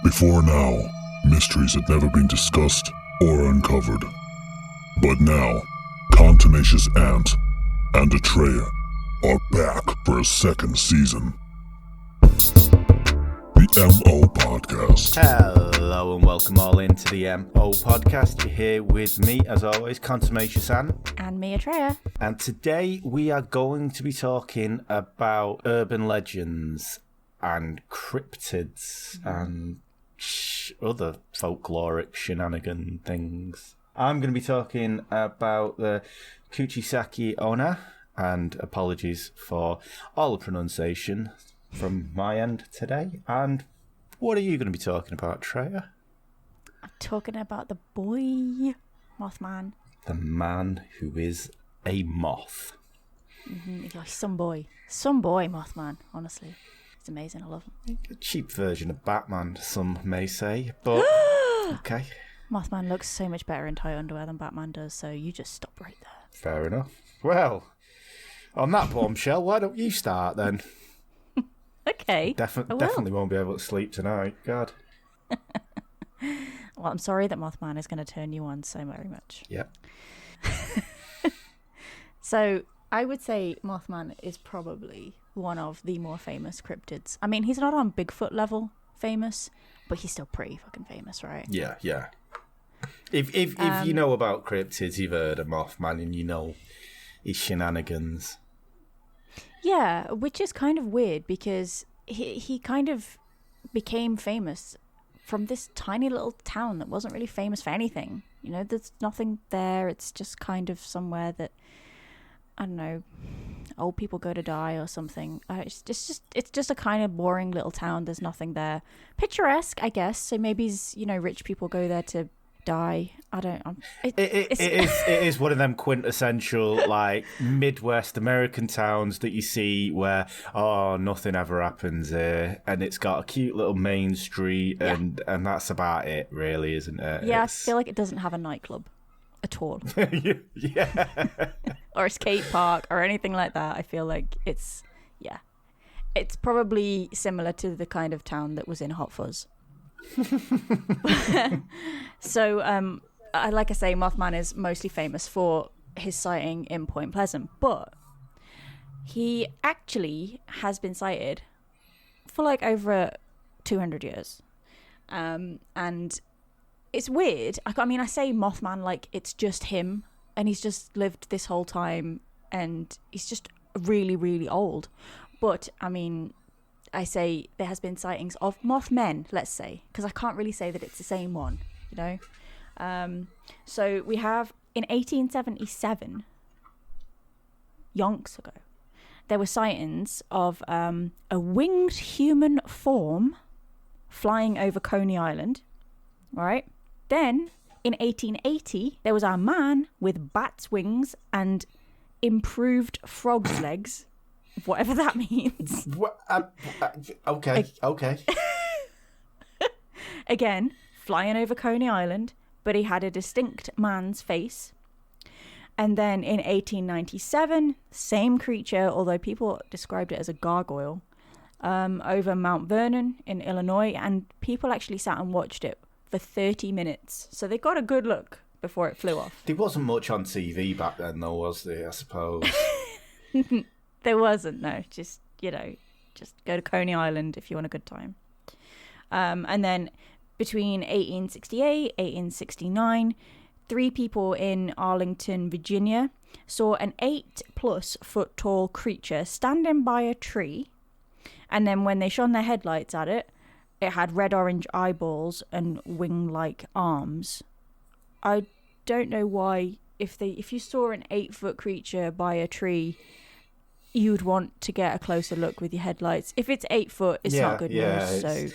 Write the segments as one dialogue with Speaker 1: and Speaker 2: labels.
Speaker 1: Before now, mysteries had never been discussed or uncovered. But now, Tnt and Atreya are back for a second season. The MO Podcast.
Speaker 2: Hello and welcome all into the MO Podcast. You're here with me, as always, Ant.
Speaker 3: And me, Atreya.
Speaker 2: And today we are going to be talking about urban legends and cryptids and other folkloric shenanigan things. I'm going to be talking about the Kuchisake-onna, and apologies for all the pronunciation from my end today. And what are you going to be talking about, Atreya?
Speaker 3: I'm talking about the boy Mothman.
Speaker 2: The man who is a moth.
Speaker 3: Mm-hmm. Some boy Mothman, honestly. It's amazing, I love him.
Speaker 2: A cheap version of Batman, some may say, but okay.
Speaker 3: Mothman looks so much better in tight underwear than Batman does, so you just stop right there.
Speaker 2: Fair enough. Well, on that bombshell, why don't you start then?
Speaker 3: Okay.
Speaker 2: Definitely won't be able to sleep tonight. God.
Speaker 3: Well, I'm sorry that Mothman is going to turn you on so very much.
Speaker 2: Yep.
Speaker 3: So, I would say Mothman is probably one of the more famous cryptids. I mean, he's not on Bigfoot level famous, but he's still pretty fucking famous, right?
Speaker 2: Yeah. If you know about cryptids, you've heard of Mothman and you know his shenanigans.
Speaker 3: Yeah, which is kind of weird because he kind of became famous from this tiny little town that wasn't really famous for anything. You know, there's nothing there. It's just kind of somewhere that, I don't know, old people go to die or something. It's just a kind of boring little town. There's nothing there. Picturesque, I guess. So maybe, rich people go there to die. I don't know.
Speaker 2: It is one of them quintessential like Midwest American towns that you see where nothing ever happens here, and it's got a cute little main street, and that's about it, really, isn't it?
Speaker 3: Yeah, I feel like it doesn't have a nightclub at all.
Speaker 2: Yeah.
Speaker 3: Or a skate park or anything like that. I feel like it's probably similar to the kind of town that was in Hot Fuzz. So, like I say, Mothman is mostly famous for his sighting in Point Pleasant, but he actually has been sighted for like over 200 years. And it's weird. I say Mothman like it's just him, and he's just lived this whole time, and he's just really, really old. But, I mean, I say there has been sightings of Mothmen, let's say, because I can't really say that it's the same one, you know? So we have, in 1877, yonks ago, there were sightings of a winged human form flying over Coney Island, right? Then, in 1880, there was a man with bat's wings and improved frog's legs, whatever that means.
Speaker 2: Okay.
Speaker 3: Again, flying over Coney Island, but he had a distinct man's face. And then in 1897, same creature, although people described it as a gargoyle, over Mount Vernon in Illinois, and people actually sat and watched it for 30 minutes. So they got a good look before it flew off.
Speaker 2: There wasn't much on TV back then, though, was there, I suppose?
Speaker 3: There wasn't, no. Just go to Coney Island if you want a good time. And then between 1868, 1869, 3 people in Arlington, Virginia, saw an 8+ foot tall creature standing by a tree. And then when they shone their headlights at it, it had red-orange eyeballs and wing-like arms. I don't know why, if you saw an 8-foot creature by a tree, you'd want to get a closer look with your headlights. If it's 8 foot, it's not good news. So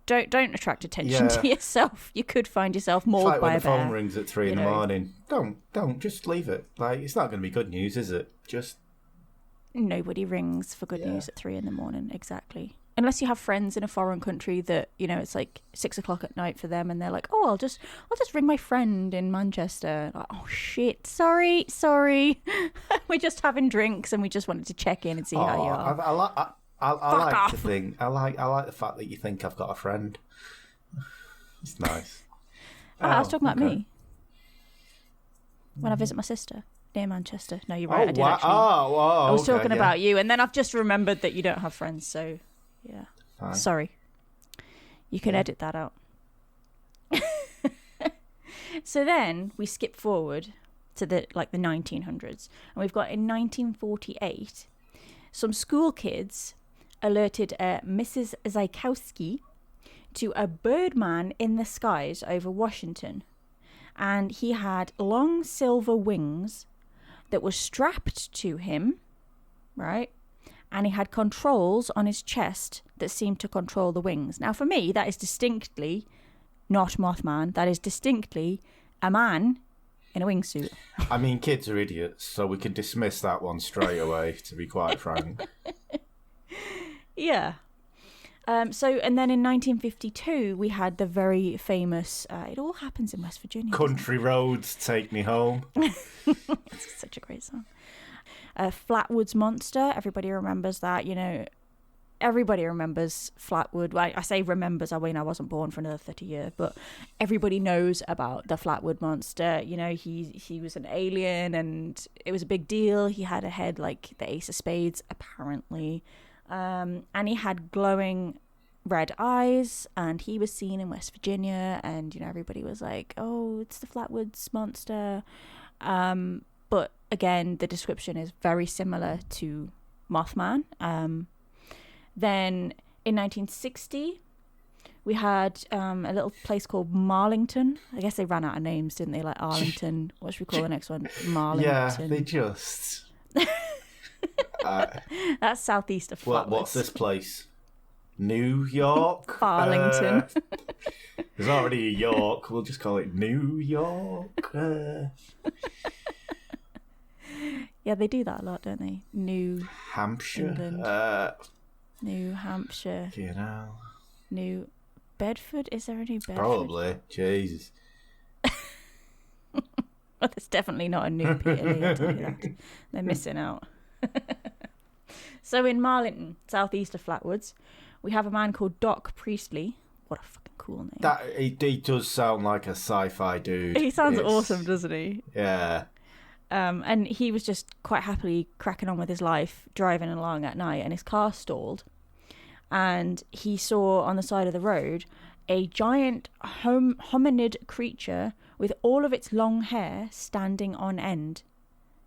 Speaker 3: don't attract attention to yourself. You could find yourself mauled by a bear.
Speaker 2: When the phone rings at 3 in the morning, don't just leave it. Like, it's not going to be good news, is it? Just
Speaker 3: nobody rings for good news at 3 in the morning. Exactly. Unless you have friends in a foreign country that, it's like 6 o'clock at night for them, and they're like, I'll just ring my friend in Manchester. Like, oh shit, sorry. We're just having drinks and we just wanted to check in and see how you are.
Speaker 2: I
Speaker 3: Fuck
Speaker 2: like
Speaker 3: off.
Speaker 2: to think. I like the fact that you think I've got a friend. It's nice.
Speaker 3: I was talking about
Speaker 2: okay.
Speaker 3: me. When I visit my sister near Manchester. No, you're right. I did
Speaker 2: wow.
Speaker 3: actually. I was talking about you, and then I've just remembered that you don't have friends. So, yeah.
Speaker 2: Fine.
Speaker 3: Sorry. You can edit that out. So then we skip forward to the 1900s, and we've got in 1948, some school kids alerted Mrs. Zykowski to a birdman in the skies over Washington, and he had long silver wings that were strapped to him, right? And he had controls on his chest that seemed to control the wings. Now, for me, that is distinctly not Mothman. That is distinctly a man in a wingsuit.
Speaker 2: I mean, kids are idiots, so we can dismiss that one straight away, to be quite frank.
Speaker 3: Yeah. And then in 1952, we had the very famous, it all happens in West Virginia.
Speaker 2: Country Roads, Take Me Home.
Speaker 3: It's such a great song. Flatwood Monster, everybody remembers that, everybody remembers Flatwood. I say remembers, I mean, I wasn't born for another 30 years, but everybody knows about the Flatwood Monster. He was an alien, and it was a big deal. He had a head like the Ace of Spades, apparently. And he had glowing red eyes, and he was seen in West Virginia, and everybody was like, oh, it's the Flatwoods Monster. But again, the description is very similar to Mothman. Then in 1960, we had a little place called Marlington. I guess they ran out of names, didn't they? Like Arlington. What should we call the next one? Marlington.
Speaker 2: Yeah, they just...
Speaker 3: That's southeast of Flatwoods.
Speaker 2: What's this place? New York?
Speaker 3: Arlington.
Speaker 2: There's already a York. We'll just call it New York.
Speaker 3: Yeah, they do that a lot, don't they? New
Speaker 2: Hampshire.
Speaker 3: England. New Hampshire. New Bedford. Is there a New Bedford?
Speaker 2: Probably. Jesus.
Speaker 3: Well, there's definitely not a New Peterlee, I'll tell you that. They're missing out. So in Marlington, southeast of Flatwoods, we have a man called Doc Priestley. What a fucking cool name.
Speaker 2: He does sound like a sci-fi dude.
Speaker 3: He sounds awesome, doesn't he?
Speaker 2: Yeah.
Speaker 3: And he was just quite happily cracking on with his life, driving along at night, and his car stalled. And he saw on the side of the road a giant hominid creature with all of its long hair standing on end,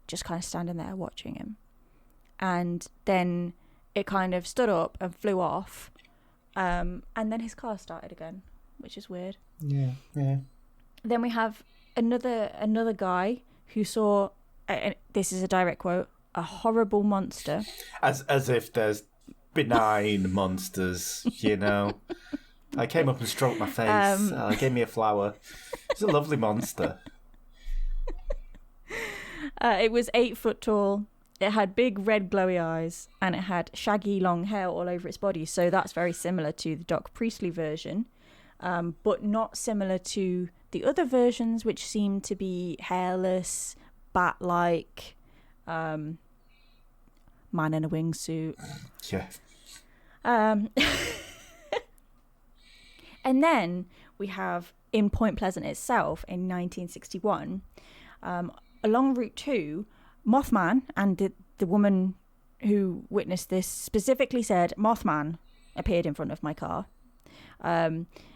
Speaker 3: just kind of standing there watching him. And then it kind of stood up and flew off, and then his car started again, which is weird.
Speaker 2: Yeah.
Speaker 3: Then we have another guy who saw, this is a direct quote, a horrible monster.
Speaker 2: As if there's benign monsters, I came up and stroked my face. Gave me a flower. It's a lovely monster.
Speaker 3: It was 8 foot tall. It had big red glowy eyes, and it had shaggy long hair all over its body. So that's very similar to the Doc Priestley version, but not similar to the other versions, which seem to be hairless, bat-like, man in a wingsuit.
Speaker 2: Yeah.
Speaker 3: And then we have in Point Pleasant itself in 1961, along Route 2, Mothman, and the woman who witnessed this specifically said, Mothman appeared in front of my car.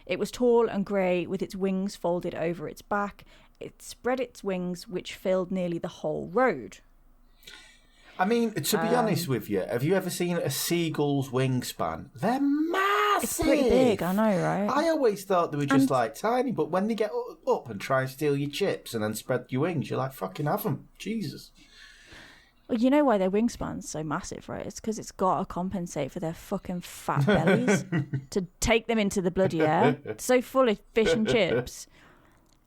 Speaker 3: It was tall and grey with its wings folded over its back. It spread its wings, which filled nearly the whole road.
Speaker 2: I mean, to be honest with you, have you ever seen a seagull's wingspan? They're massive.
Speaker 3: It's pretty big, I know, right?
Speaker 2: I always thought they were just tiny, but when they get up and try and steal your chips and then spread your wings, you're like, fucking have them. Jesus.
Speaker 3: Well, you know why their wingspan's so massive, right? It's because it's got to compensate for their fucking fat bellies to take them into the bloody air. It's so full of fish and chips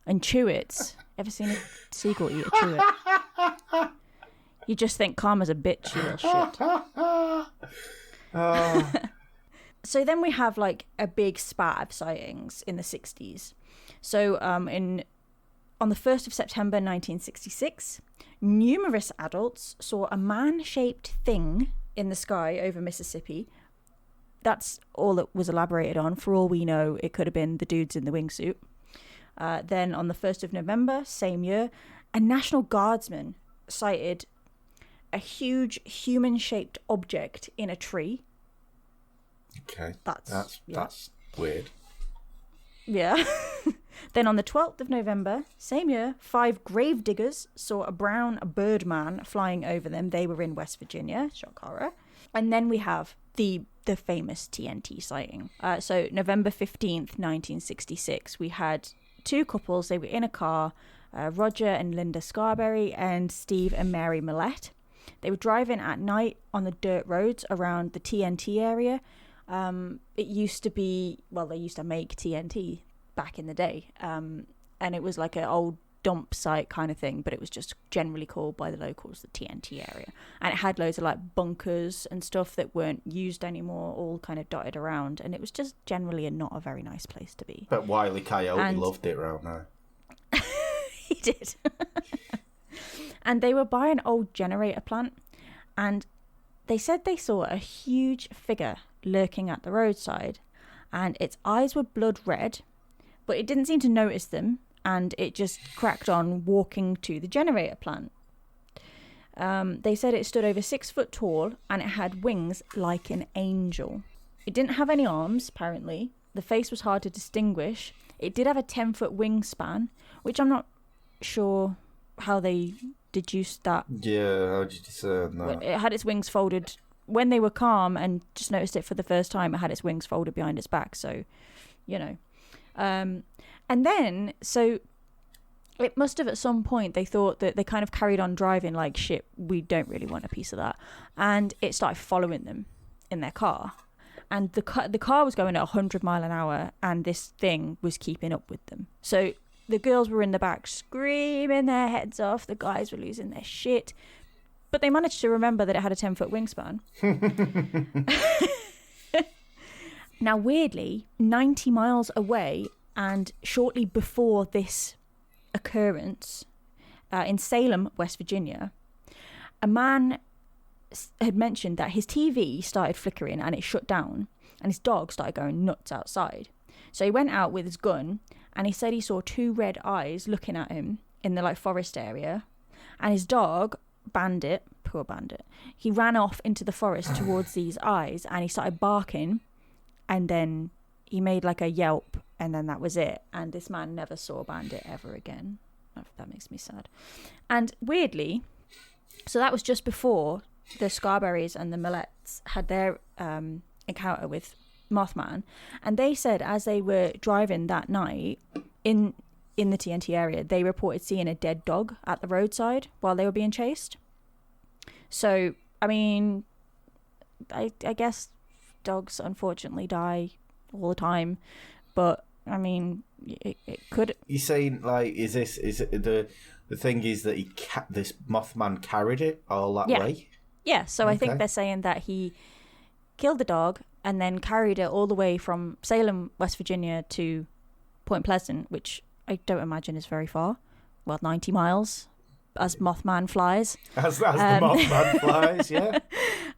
Speaker 3: and chewits. Ever seen a seagull eat a chewit? You just think Karma's a bitch, you little shit. So then we have like a big spat of sightings in the 60s. So on the 1st of September 1966, numerous adults saw a man-shaped thing in the sky over Mississippi. That's all that was elaborated on. For all we know, it could have been the dudes in the wingsuit. Then on the 1st of November, same year, a National Guardsman sighted a huge human-shaped object in a tree.
Speaker 2: Okay.
Speaker 3: That's
Speaker 2: weird.
Speaker 3: Yeah. Then on the 12th of November, same year, 5 grave diggers saw a brown birdman flying over them. They were in West Virginia. Shock horror. And then we have the famous TNT sighting. So November 15th, 1966, we had 2 couples. They were in a car, Roger and Linda Scarberry and Steve and Mary Millette. They were driving at night on the dirt roads around the TNT area. It used to be, well, they used to make TNT back in the day. And it was like an old dump site kind of thing, but it was just generally called by the locals the TNT area. And it had loads of like bunkers and stuff that weren't used anymore, all kind of dotted around. And it was just generally not a very nice place to be.
Speaker 2: But Wile E. Coyote loved it around there.
Speaker 3: He did. And they were by an old generator plant, and they said they saw a huge figure lurking at the roadside, and its eyes were blood red, but it didn't seem to notice them, and it just cracked on walking to the generator plant. They said it stood over 6 foot tall, and it had wings like an angel. It didn't have any arms, apparently. The face was hard to distinguish. It did have a 10-foot wingspan, which I'm not sure how they deduced that.
Speaker 2: Yeah, how did you discern that?
Speaker 3: It had its wings folded when they were calm, and just noticed it for the first time. It had its wings folded behind its back, so and then so it must have at some point they thought that they kind of carried on driving like, shit, we don't really want a piece of that, and it started following them in their car, and the car was going at 100 miles an hour, and this thing was keeping up with them. So the girls were in the back screaming their heads off. The guys were losing their shit. But they managed to remember that it had a 10-foot wingspan. Now, weirdly, 90 miles away and shortly before this occurrence, in Salem, West Virginia, a man had mentioned that his TV started flickering and it shut down, and his dog started going nuts outside. So he went out with his gun, and he said he saw 2 red eyes looking at him in the forest area, and his dog, Bandit, poor Bandit, he ran off into the forest towards these eyes, and he started barking, and then he made like a yelp, and then that was it. And this man never saw Bandit ever again. That makes me sad. And weirdly, so that was just before the Scarberrys and the Millettes had their encounter with Mothman, and they said as they were driving that night in the TNT area, they reported seeing a dead dog at the roadside while they were being chased. So, I mean, I guess dogs unfortunately die all the time, but I mean, it could.
Speaker 2: You saying is it the thing is that this Mothman carried it all that way? Yeah. So
Speaker 3: okay. I think they're saying that he killed the dog and then carried it all the way from Salem, West Virginia to Point Pleasant, which I don't imagine is very far. Well, 90 miles, as Mothman flies.
Speaker 2: As the Mothman flies, yeah.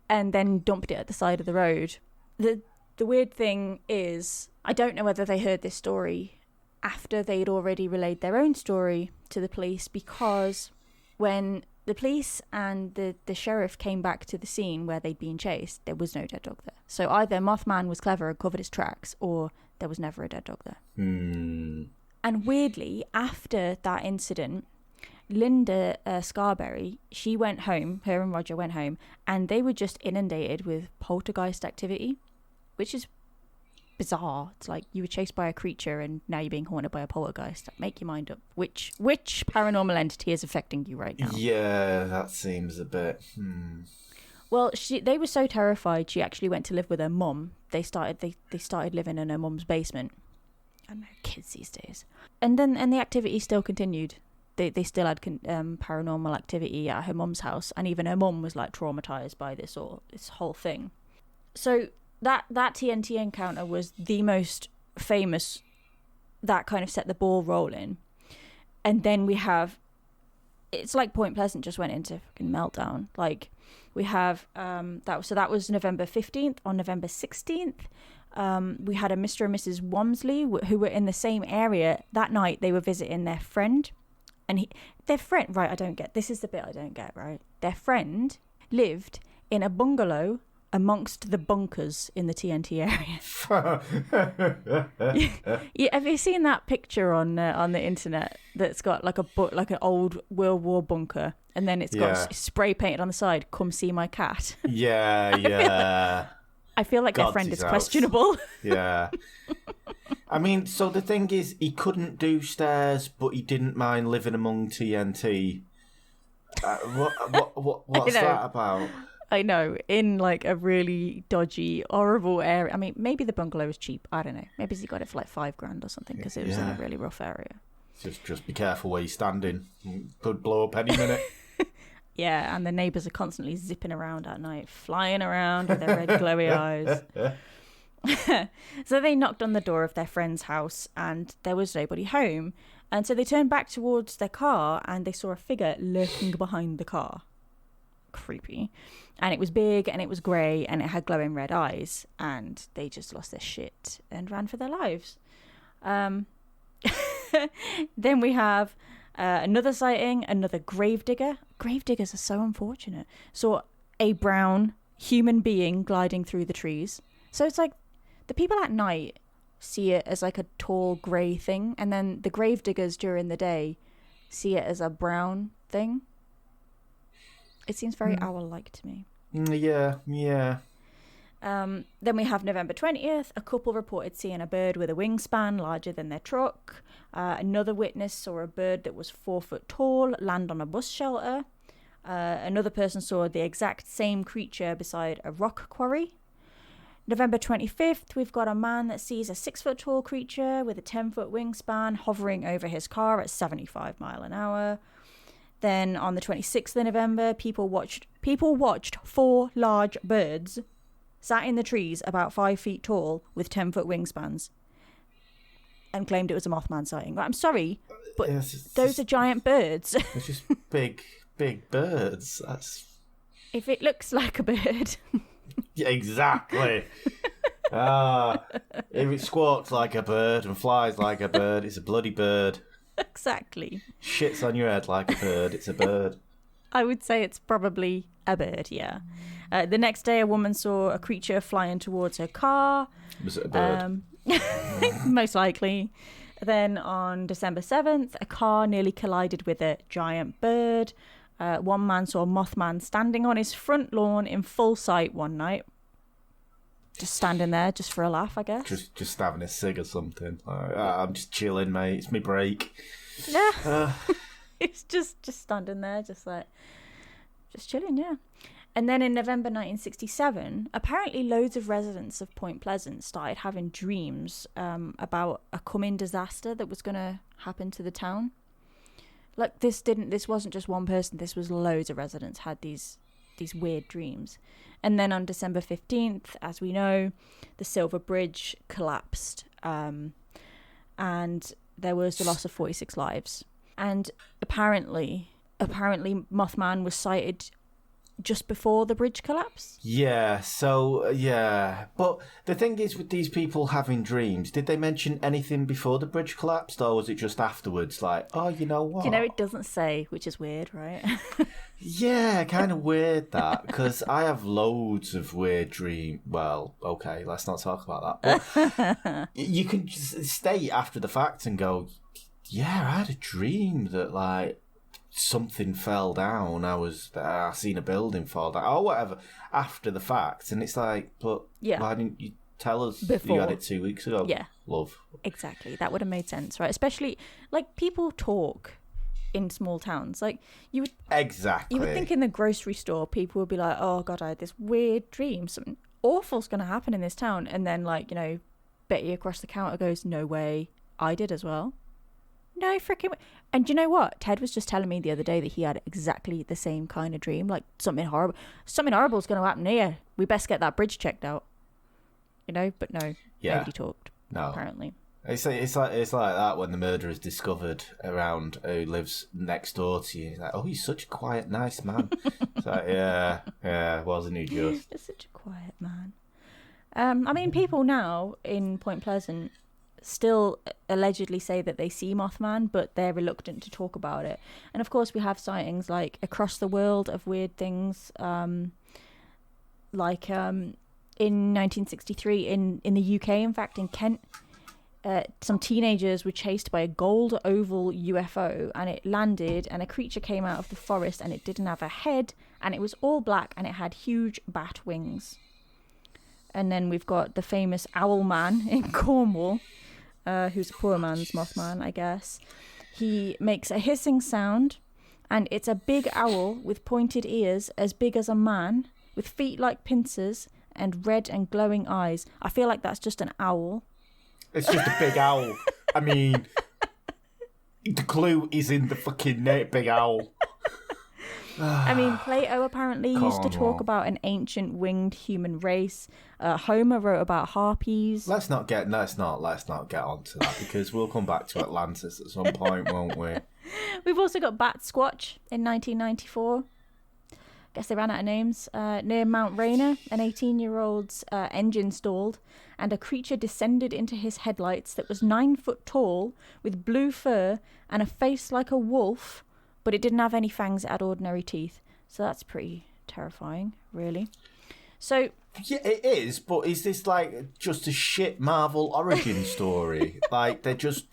Speaker 3: And then dumped it at the side of the road. The weird thing is, I don't know whether they heard this story after they'd already relayed their own story to the police, because when the police and the sheriff came back to the scene where they'd been chased, there was no dead dog there. So either Mothman was clever and covered his tracks, or there was never a dead dog there. And weirdly, after that incident, Linda Scarberry, she went home, her and Roger went home, and they were just inundated with poltergeist activity, which is bizarre. It's like you were chased by a creature and now you're being haunted by a poltergeist. Make your mind up. Which paranormal entity is affecting you right now?
Speaker 2: Yeah, that seems a bit...
Speaker 3: Well, they were so terrified, she actually went to live with her mum. They started living in her mum's basement. I don't know, kids these days. And the activity still continued. They still had paranormal activity at her mum's house, and even her mum was like traumatized by this whole thing. So that TNT encounter was the most famous. That kind of set the ball rolling. And then we have it's like Point Pleasant just went into fucking meltdown. Like, we have that was November 15th. On November 16th, we had a Mr. and Mrs. Wamsley who were in the same area that night. They were visiting their friend, and their friend, right? This is the bit I don't get, right? Their friend lived in a bungalow amongst the bunkers in the TNT area. Have you seen that picture on the internet that's got like an old World War bunker, and then it's got spray painted on the side, "Come see my cat"?
Speaker 2: Yeah.
Speaker 3: I feel like their friend is questionable.
Speaker 2: Yeah. I mean, so the thing is, he couldn't do stairs, but he didn't mind living among TNT. What's that about?
Speaker 3: I know, in like a really dodgy, horrible area. I mean, maybe the bungalow was cheap. I don't know. Maybe he got it for like $5,000 or something because it was in a really rough area.
Speaker 2: Just be careful where you're standing. Could blow up any minute.
Speaker 3: Yeah, and the neighbours are constantly zipping around at night, flying around with their red glowy eyes. So they knocked on the door of their friend's house and there was nobody home. And so they turned back towards their car and they saw a figure lurking behind the car. Creepy. And it was big and it was grey and it had glowing red eyes, and they just lost their shit and ran for their lives. Then we have another sighting, another gravedigger. Gravediggers are so unfortunate. Saw a brown human being gliding through the trees. So it's like the people at night see it as like a tall grey thing, and then the gravediggers during the day see it as a brown thing. It seems very owl-like to me.
Speaker 2: Yeah.
Speaker 3: Then we have November 20th. A couple reported seeing a bird with a wingspan larger than their truck. Another witness saw a bird that was 4 foot tall land on a bus shelter. Another person saw the exact same creature beside a rock quarry. November 25th, we've got a man that sees a 6 foot tall creature with a 10 foot wingspan hovering over his car at 75 miles an hour. Then on the 26th of November, people watched 4 large birds sat in the trees about 5 feet tall with 10 foot wingspans and claimed it was a Mothman sighting. I'm sorry, but those are giant birds.
Speaker 2: It's just big birds.
Speaker 3: If it looks like a bird.
Speaker 2: Yeah, exactly. If it squawks like a bird and flies like a bird, it's a bloody bird.
Speaker 3: Exactly.
Speaker 2: Shits on your head like a bird, it's a bird.
Speaker 3: I would say it's probably a bird, yeah. The next day, a woman saw a creature flying towards her car.
Speaker 2: Was it a bird?
Speaker 3: Most likely. Then on December 7th, a car nearly collided with a giant bird. One man saw Mothman standing on his front lawn in full sight one night. Just standing there, just for a laugh, I guess. Just
Speaker 2: having a cig or something. I'm just chilling, mate. It's my break.
Speaker 3: Yeah. It's just standing there, just chilling, yeah. And then in November 1967, apparently loads of residents of Point Pleasant started having dreams about a coming disaster that was going to happen to the town. Like, this wasn't just one person, this was loads of residents had these weird dreams. And then on December 15th, as we know, the Silver Bridge collapsed, and there was the loss of 46 lives. And apparently Mothman was sighted just before the bridge collapsed.
Speaker 2: Yeah, so, yeah. But the thing is with these people having dreams, did they mention anything before the bridge collapsed, or was it just afterwards? Like, oh, you know what?
Speaker 3: You know, it doesn't say, which is weird, right?
Speaker 2: Yeah, kind of weird that, because I have loads of weird dreams. Well, okay, let's not talk about that. But you can just stay after the fact and go, yeah, I had a dream that, like, something fell down. I seen a building fall down, or whatever, after the fact. And it's like, but why didn't you tell us before? You had it 2 weeks ago?
Speaker 3: Yeah.
Speaker 2: Love.
Speaker 3: Exactly. That would have made sense, right? Especially, like, people talk in small towns. Like, you would...
Speaker 2: Exactly.
Speaker 3: You would think in the grocery store, people would be like, oh, God, I had this weird dream. Something awful's going to happen in this town. And then, like, you know, Betty across the counter goes, no way, I did as well. No freaking way. And you know what? Ted was just telling me the other day that he had exactly the same kind of dream. Like, something horrible is going to happen here. We best get that bridge checked out. You know, but no, nobody talked.
Speaker 2: No.
Speaker 3: Apparently.
Speaker 2: It's like that when the murderer is discovered around who lives next door to you. It's like, oh, he's such a quiet, nice man. It's like, yeah, wasn't he just?
Speaker 3: He's such a quiet man. I mean, people now in Point Pleasant still allegedly say that they see Mothman, but they're reluctant to talk about it. And of course, we have sightings like across the world of weird things, like in 1963 in the UK, in fact, in Kent. Some teenagers were chased by a gold oval UFO, and it landed, and a creature came out of the forest, and it didn't have a head, and it was all black, and it had huge bat wings. And then we've got the famous Owl Man in Cornwall, who's a poor man's Mothman, I guess. He makes a hissing sound, and it's a big owl with pointed ears as big as a man, with feet like pincers, and red and glowing eyes. I feel like that's just an owl.
Speaker 2: It's just a big owl. I mean, the clue is in the fucking big owl.
Speaker 3: I mean, Plato apparently used to talk about an ancient winged human race. Homer wrote about harpies.
Speaker 2: Let's not get onto that, because we'll come back to Atlantis at some point, won't we?
Speaker 3: We've also got Bat Squatch in 1994. Guess they ran out of names. Near Mount Rainier, an 18-year-old's engine stalled, and a creature descended into his headlights that was 9 foot tall, with blue fur and a face like a wolf, but it didn't have any fangs, it had ordinary teeth. So that's pretty terrifying, really. So
Speaker 2: yeah, it is, but is this like just a shit Marvel origin story? Like they've just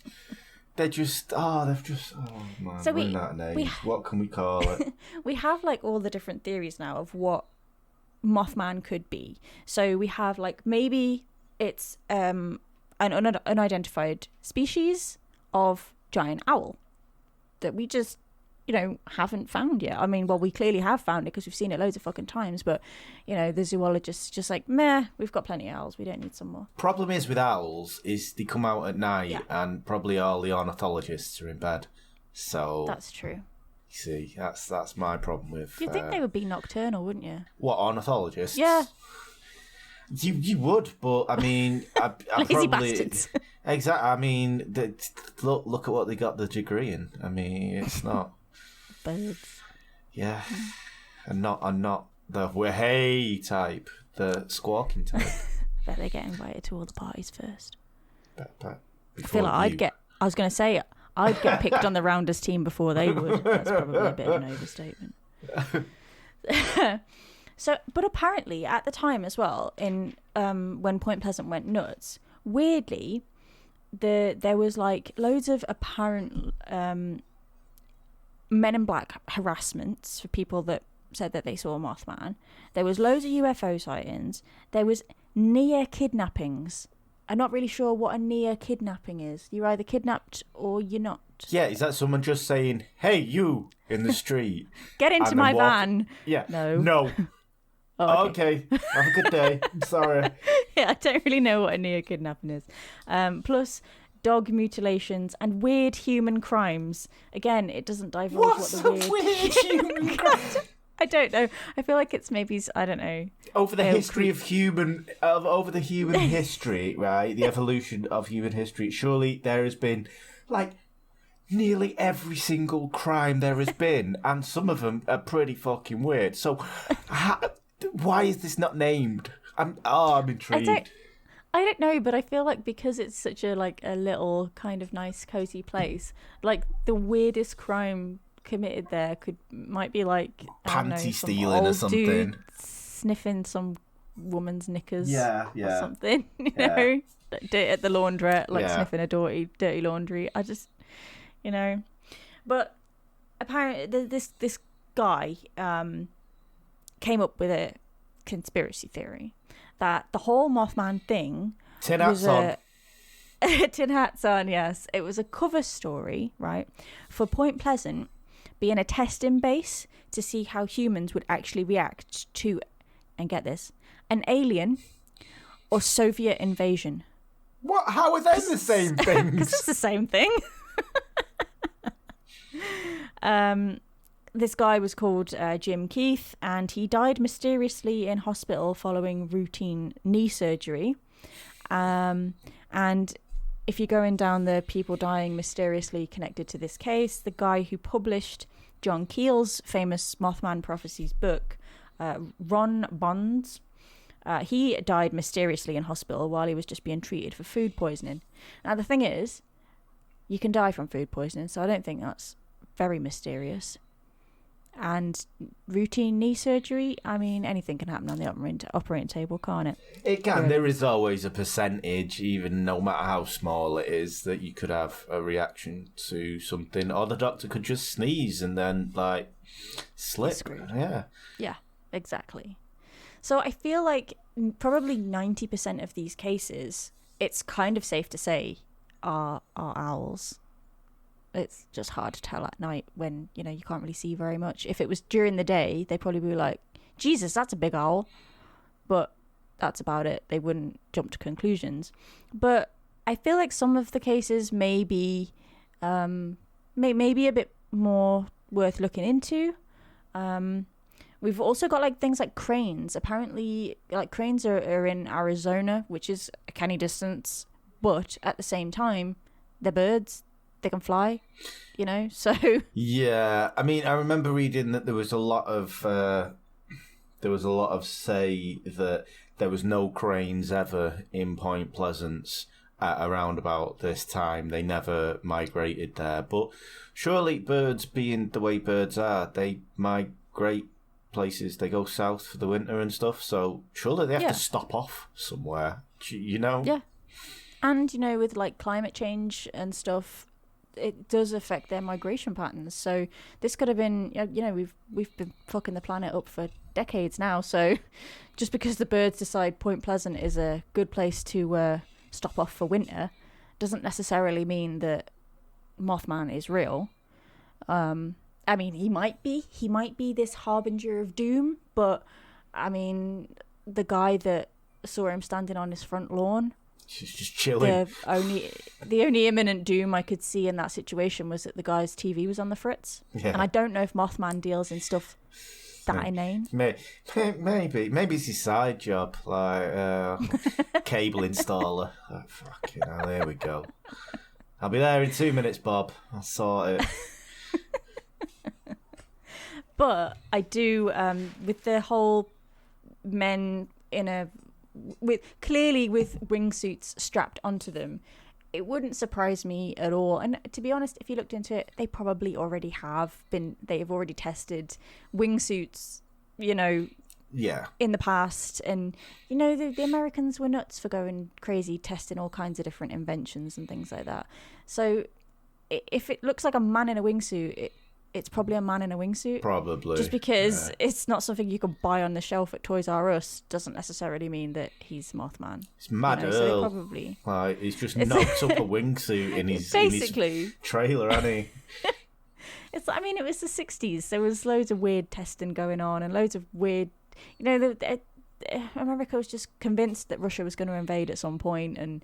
Speaker 2: oh man,
Speaker 3: so
Speaker 2: running out of names. What can we call it?
Speaker 3: We have like all the different theories now of what Mothman could be. So we have like maybe it's an unidentified species of giant owl that we just haven't found yet. I mean, well, we clearly have found it because we've seen it loads of fucking times, but the zoologists just like, meh, we've got plenty of owls, we don't need some more.
Speaker 2: Problem is with owls is they come out at night, and probably all the ornithologists are in bed, so
Speaker 3: that's true.
Speaker 2: You see, that's my problem with
Speaker 3: you'd think they would be nocturnal, wouldn't you?
Speaker 2: What, ornithologists?
Speaker 3: Yeah.
Speaker 2: You would, but I mean, I
Speaker 3: lazy
Speaker 2: probably
Speaker 3: bastards.
Speaker 2: Exactly. I mean, look at what they got the degree in. I mean, it's not
Speaker 3: birds.
Speaker 2: Yeah, and not the hey type, the squawking type.
Speaker 3: Bet they get invited to all the parties first.
Speaker 2: But
Speaker 3: I feel like I was going to say I'd get picked on the Rounders team before they would. That's probably a bit of an overstatement. So, but apparently at the time as well, in when Point Pleasant went nuts, weirdly, there was like loads of apparent Men in Black harassments for people that said that they saw Mothman. There was loads of UFO sightings. There was near kidnappings. I'm not really sure what a near kidnapping is. You're either kidnapped or you're not. Yeah,
Speaker 2: is that someone just saying, "Hey, you," in the street?
Speaker 3: Get into my van.
Speaker 2: Yeah.
Speaker 3: No.
Speaker 2: Oh, okay. Have a good day. Sorry.
Speaker 3: Yeah, I don't really know what a near kidnapping is. Plus dog mutilations and weird human crimes. Again, it doesn't divulge what the weird human crimes. I don't know. I feel like it's maybe, I don't know.
Speaker 2: Over the history of over the human history, right? The evolution of human history. Surely there has been like nearly every single crime there has been, and some of them are pretty fucking weird. So, why is this not named? I'm intrigued.
Speaker 3: I don't know, but I feel like because it's such a little kind of nice cozy place, like the weirdest crime committed there might be like
Speaker 2: panty stealing or something,
Speaker 3: dude sniffing some woman's knickers, or something, you know, at the laundrette, sniffing a dirty laundry. I just, but apparently this guy came up with a conspiracy theory that the whole Mothman thing
Speaker 2: tin hats
Speaker 3: on, yes, it was a cover story, right, for Point Pleasant being a testing base to see how humans would actually react to, and get this, an alien or Soviet invasion.
Speaker 2: What? How are they the same thing?
Speaker 3: Because it's the same thing. This guy was called Jim Keith, and he died mysteriously in hospital following routine knee surgery. And if you're going down the people dying mysteriously connected to this case, the guy who published John Keel's famous Mothman Prophecies book, Ron Bonds, he died mysteriously in hospital while he was just being treated for food poisoning. Now, the thing is, you can die from food poisoning, so I don't think that's very mysterious. And routine knee surgery, I mean, anything can happen on the operating table, can't it?
Speaker 2: It can. Yeah. There is always a percentage, even no matter how small it is, that you could have a reaction to something. Or the doctor could just sneeze and then, like, slip.
Speaker 3: Screwed.
Speaker 2: Yeah.
Speaker 3: Yeah, exactly. So I feel like probably 90% of these cases, it's kind of safe to say, are owls. It's just hard to tell at night when, you can't really see very much. If it was during the day, they'd probably be like, Jesus, that's a big owl. But that's about it. They wouldn't jump to conclusions. But I feel like some of the cases may be maybe a bit more worth looking into. We've also got like things like cranes. Apparently, like cranes are in Arizona, which is a canny distance. But at the same time, they're birds. They can fly, so...
Speaker 2: Yeah, I mean, I remember reading that there was a lot of say that there was no cranes ever in Point Pleasance at around about this time. They never migrated there. But surely birds, being the way birds are, they migrate places. They go south for the winter and stuff, so surely they have to stop off somewhere,
Speaker 3: Yeah. And, with, like, climate change and stuff, it does affect their migration patterns. So this could have been, we've been fucking the planet up for decades now. So just because the birds decide Point Pleasant is a good place to stop off for winter doesn't necessarily mean that Mothman is real. I mean, he might be this harbinger of doom, but I mean, the guy that saw him standing on his front lawn,
Speaker 2: she's just chilling.
Speaker 3: The only imminent doom I could see in that situation was that the guy's TV was on the fritz. Yeah. And I don't know if Mothman deals in stuff that inane.
Speaker 2: Maybe it's his side job, like cable installer. Oh, fucking hell, there we go. I'll be there in 2 minutes, Bob. I'll sort it.
Speaker 3: But I do, with the whole men with wingsuits strapped onto them, it wouldn't surprise me at all. And to be honest, if you looked into it, they probably already they've already tested wingsuits, in the past. And the Americans were nuts for going crazy, testing all kinds of different inventions and things like that. So if it looks like a man in a wingsuit, it's probably a man in a wingsuit.
Speaker 2: Probably.
Speaker 3: Just because it's not something you can buy on the shelf at Toys R Us doesn't necessarily mean that he's Mothman.
Speaker 2: It's mad Earl.
Speaker 3: So probably...
Speaker 2: Like, he's just knocked up a wingsuit in his trailer, hasn't he?
Speaker 3: It was the 60s. There was loads of weird testing going on and loads of weird... America was just convinced that Russia was going to invade at some point, and,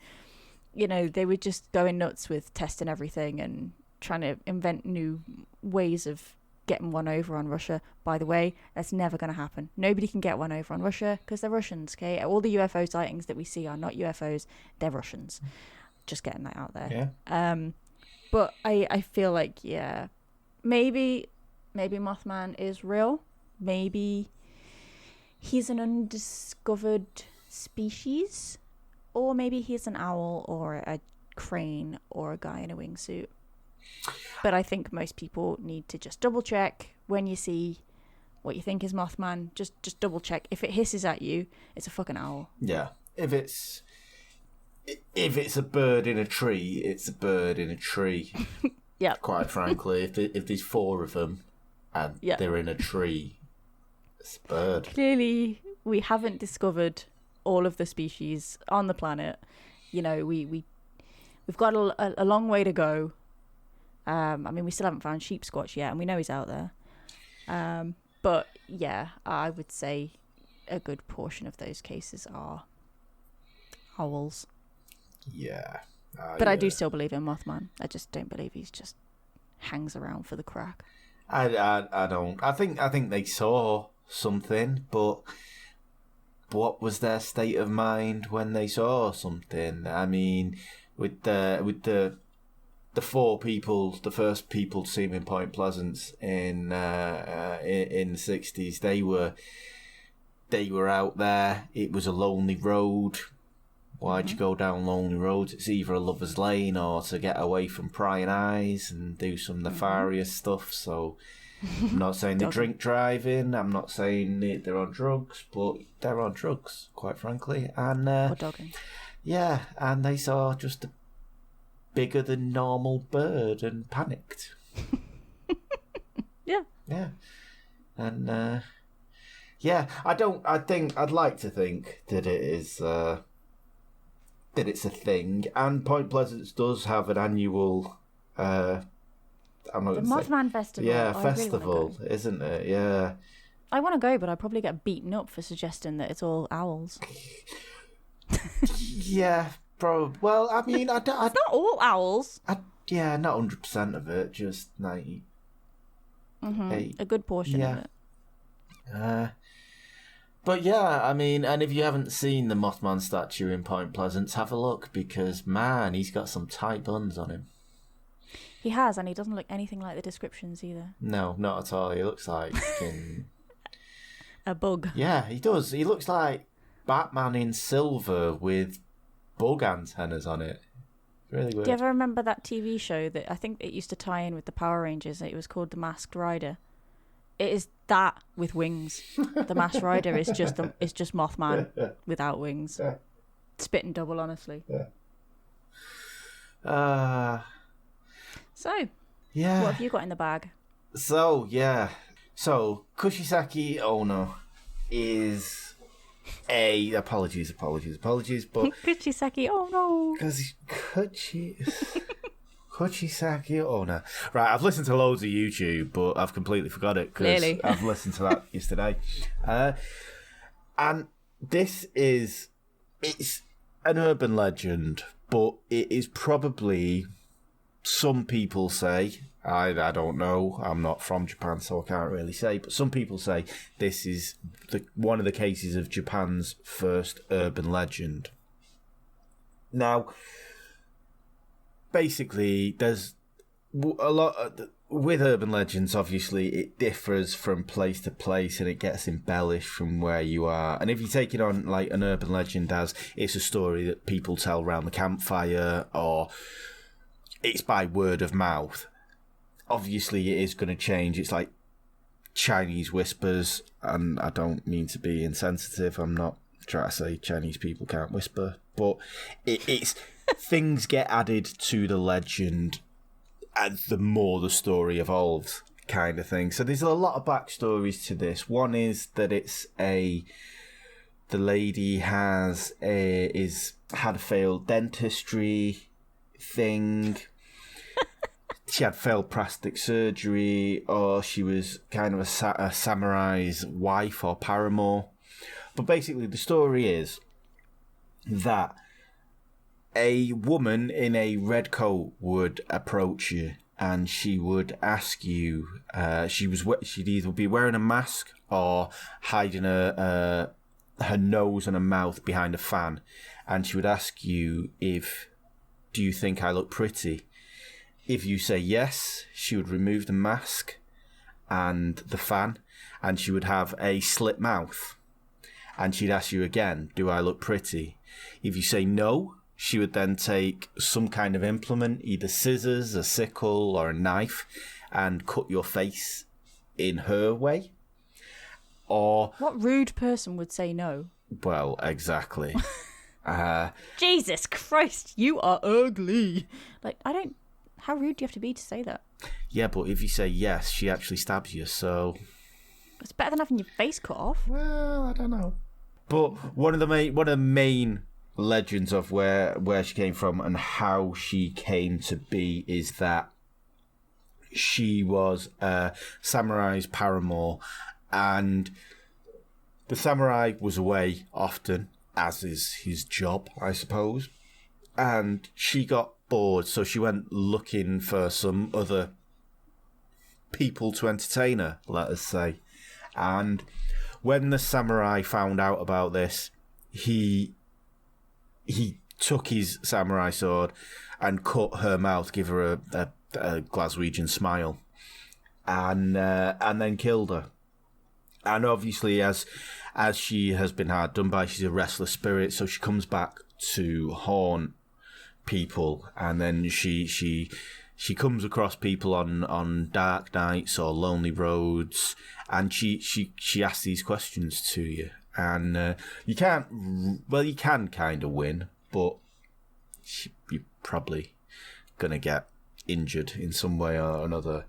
Speaker 3: they were just going nuts with testing everything and trying to invent new ways of getting one over on Russia. By the way, that's never going to happen. Nobody can get one over on Russia because they're Russians, okay? All the UFO sightings that we see are not UFOs, they're Russians. Just getting that out there.
Speaker 2: Yeah.
Speaker 3: But I feel like, maybe Mothman is real. Maybe he's an undiscovered species, or maybe he's an owl or a crane or a guy in a wingsuit. But I think most people need to just double check when you see what you think is Mothman. Just double check. If it hisses at you, it's a fucking owl.
Speaker 2: Yeah. If it's a bird in a tree, it's a bird in a tree.
Speaker 3: Yeah.
Speaker 2: Quite frankly, if there's 4 of them and they're in a tree, it's a bird.
Speaker 3: Clearly, we haven't discovered all of the species on the planet. We've got a long way to go. We still haven't found sheep Squatch yet, and we know he's out there. But yeah, I would say a good portion of those cases are owls.
Speaker 2: Yeah.
Speaker 3: But I do still believe in Mothman. I just don't believe he's just hangs around for the crack.
Speaker 2: I don't. I think they saw something, but what was their state of mind when they saw something? I mean, with the four people, the first people to see him in Point Pleasant in the 60s. They were out there. It was a lonely road. Why'd you go down lonely roads? It's either a lover's lane or to get away from prying eyes and do some nefarious stuff. So I'm not saying they drink driving. I'm not saying they're on drugs, but they're on drugs, quite frankly. And
Speaker 3: Or dogging.
Speaker 2: yeah, and they saw just a bigger than normal bird and panicked.
Speaker 3: Yeah.
Speaker 2: Yeah. And I'd like to think that it is that it's a thing, and Point Pleasant does have an annual the
Speaker 3: Mothman Festival.
Speaker 2: Yeah,
Speaker 3: I
Speaker 2: festival,
Speaker 3: really wanna
Speaker 2: isn't it? Yeah.
Speaker 3: I want to go, but I'd probably get beaten up for suggesting that it's all owls.
Speaker 2: Yeah, probably. Well, I mean,
Speaker 3: It's not all owls.
Speaker 2: yeah, not 100% of it, just 90.
Speaker 3: A good portion of it.
Speaker 2: But yeah, I mean, and if you haven't seen the Mothman statue in Point Pleasant, have a look, because man, he's got some tight buns on him.
Speaker 3: He has, and he doesn't look anything like the descriptions either.
Speaker 2: No, not at all. He looks like
Speaker 3: a bug.
Speaker 2: Yeah, he does. He looks like Batman in silver with bug antennas on it. Really weird.
Speaker 3: Do you ever remember that TV show that I think it used to tie in with the Power Rangers? It was called The Masked Rider. It is that with wings. The Masked Rider is just Mothman without wings. Spit and double, honestly. So,
Speaker 2: yeah.
Speaker 3: what have you got in the bag?
Speaker 2: So Kuchisake-onna is a apologies, but
Speaker 3: Kuchisake, oh no.
Speaker 2: because Kuchisake-onna. Right, I've listened to loads of YouTube, but I've completely forgot it because I've listened to that yesterday. And it's an urban legend, but it is probably, some people say, I don't know, I'm not from Japan, so I can't really say, but some people say this is one of the cases of Japan's first urban legend. Now, basically, there's a lot with urban legends. Obviously, it differs from place to place, and it gets embellished from where you are. And if you take it on like an urban legend as it's a story that people tell around the campfire, or it's by word of mouth, obviously it is going to change. It's like Chinese whispers, and I don't mean to be insensitive. I'm not trying to say Chinese people can't whisper, but it's things get added to the legend and the more the story evolves, kind of thing. So there's a lot of backstories to this. One is that the lady had a failed dentistry thing. She had failed plastic surgery, or she was kind of a samurai's wife or paramour. But basically, the story is that a woman in a red coat would approach you, and she would ask you. She'd either be wearing a mask or hiding her nose and her mouth behind a fan, and she would ask you do you think I look pretty? If you say yes, she would remove the mask and the fan, and she would have a slit mouth. And she'd ask you again, do I look pretty? If you say no, she would then take some kind of implement, either scissors, a sickle, or a knife, and cut your face in her way. Or
Speaker 3: what rude person would say no?
Speaker 2: Well, exactly.
Speaker 3: Jesus Christ, you are ugly. How rude do you have to be to say that?
Speaker 2: Yeah, but if you say yes, she actually stabs you, so
Speaker 3: it's better than having your face cut off.
Speaker 2: Well, I don't know. But one of the main legends of where she came from and how she came to be is that she was a samurai's paramour, and the samurai was away often, as is his job, I suppose. And she got bored, so she went looking for some other people to entertain her, let us say. And when the samurai found out about this, he took his samurai sword and cut her mouth, give her a Glaswegian smile, and then killed her. And obviously, as she has been hard done by, she's a restless spirit, so she comes back to haunt people, and then she comes across people on dark nights or lonely roads, and she asks these questions to you, and you can kind of win, but you're probably gonna get injured in some way or another.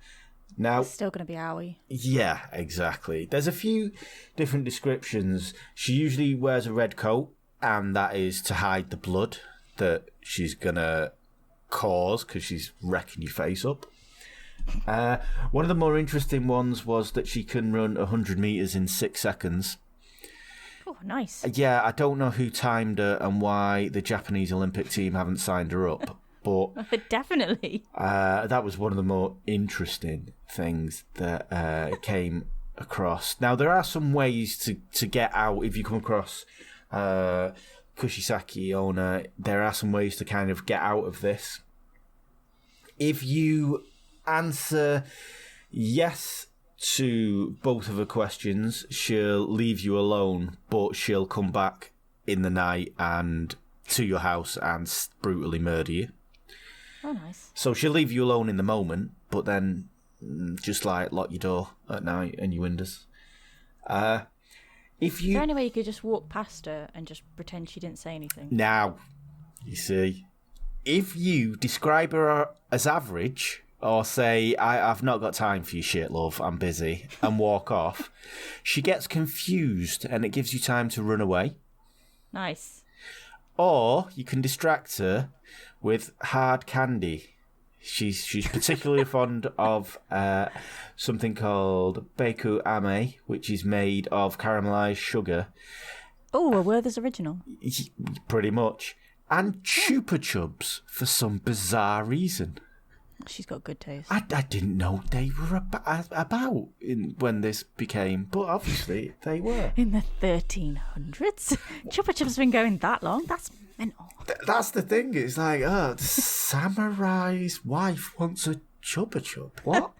Speaker 2: Now,
Speaker 3: It's still going to be owie.
Speaker 2: yeah, exactly. There's a few different descriptions. She usually wears a red coat, and that is to hide the blood that she's gonna cause because she's wrecking your face up. One of the more interesting ones was that she can run 100 meters in 6 seconds.
Speaker 3: Oh, nice.
Speaker 2: Yeah, I don't know who timed her and why the Japanese Olympic team haven't signed her up, but
Speaker 3: Definitely.
Speaker 2: that was one of the more interesting things that came across. Now, there are some ways to get out if you come across Kuchisake-onna. There are some ways to kind of get out of this. If you answer yes to both of her questions, she'll leave you alone, but she'll come back in the night and to your house and brutally murder you.
Speaker 3: Oh, nice.
Speaker 2: So she'll leave you alone in the moment, but then just like lock your door at night and your windows. If
Speaker 3: Is
Speaker 2: you
Speaker 3: there any way you could just walk past her and just pretend she didn't say anything?
Speaker 2: now, you see, if you describe her as average, or say, I've not got time for your shit, love, I'm busy, and walk off, she gets confused and it gives you time to run away.
Speaker 3: Nice.
Speaker 2: Or you can distract her with hard candy. She's particularly fond of something called Beiku Ame, which is made of caramelized sugar.
Speaker 3: Oh, a Werther's original.
Speaker 2: Pretty much. And Chupa Chups for some bizarre reason.
Speaker 3: She's got good taste.
Speaker 2: I didn't know they were about when this became, but obviously they were.
Speaker 3: In the 1300s? Chupa Chups been going that long? That's mental.
Speaker 2: That's the thing. It's like, the samurai's wife wants a Chupa Chup. What?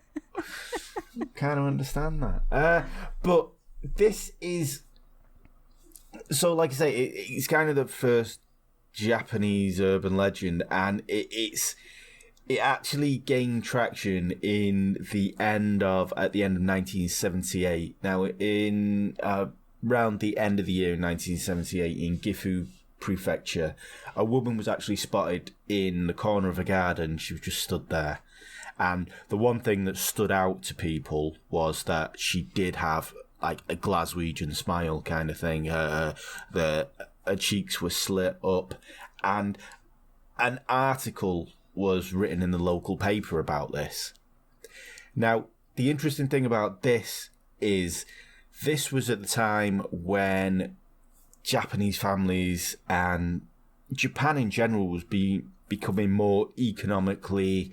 Speaker 2: Kind of understand that. But this is... So, like I say, it's kind of the first Japanese urban legend, and it actually gained traction at the end of 1978. Now, in around the end of the year in 1978 in Gifu Prefecture, a woman was actually spotted in the corner of a garden. She was just stood there. And the one thing that stood out to people was that she did have like a Glaswegian smile kind of thing. Her cheeks were slit up, and an article was written in the local paper about this. Now, the interesting thing about this is this was at the time when Japanese families and Japan in general was becoming more economically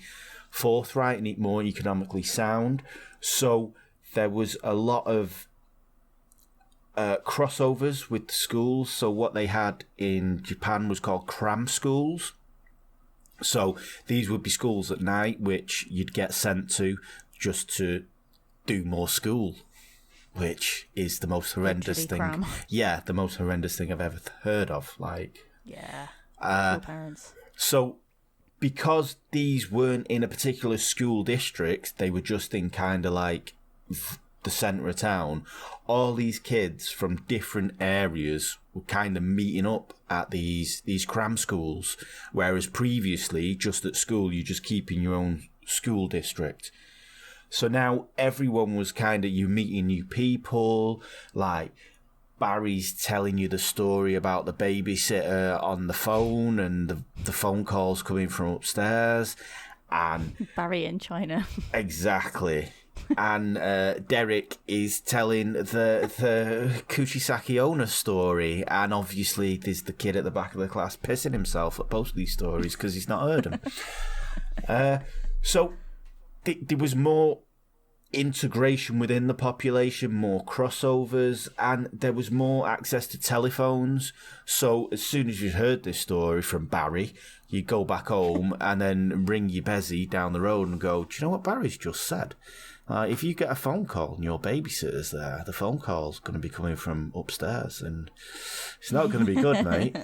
Speaker 2: forthright and more economically sound. So there was a lot of crossovers with the schools. So what they had in Japan was called cram schools. So these would be schools at night, which you'd get sent to just to do more school, which is the most horrendous thing.
Speaker 3: Cram.
Speaker 2: Yeah, the most horrendous thing I've ever heard of. Like,
Speaker 3: Yeah. Poor parents.
Speaker 2: so because these weren't in a particular school district, they were just in kind of like the centre of town. All these kids from different areas were kind of meeting up at these cram schools, whereas previously, just at school, you just keep in your own school district. So now everyone was kind of, you meeting new people, like Barry's telling you the story about the babysitter on the phone and the phone calls coming from upstairs. And
Speaker 3: Barry in China.
Speaker 2: exactly. And Derek is telling the Kuchisake-onna story, and obviously there's the kid at the back of the class pissing himself at both of these stories because he's not heard them. So there was more integration within the population, more crossovers, and there was more access to telephones. So as soon as you heard this story from Barry, you go back home and then ring your Bezzy down the road and go, do you know what Barry's just said? If you get a phone call and your babysitter's there, the phone call's going to be coming from upstairs, and it's not going to be good, mate.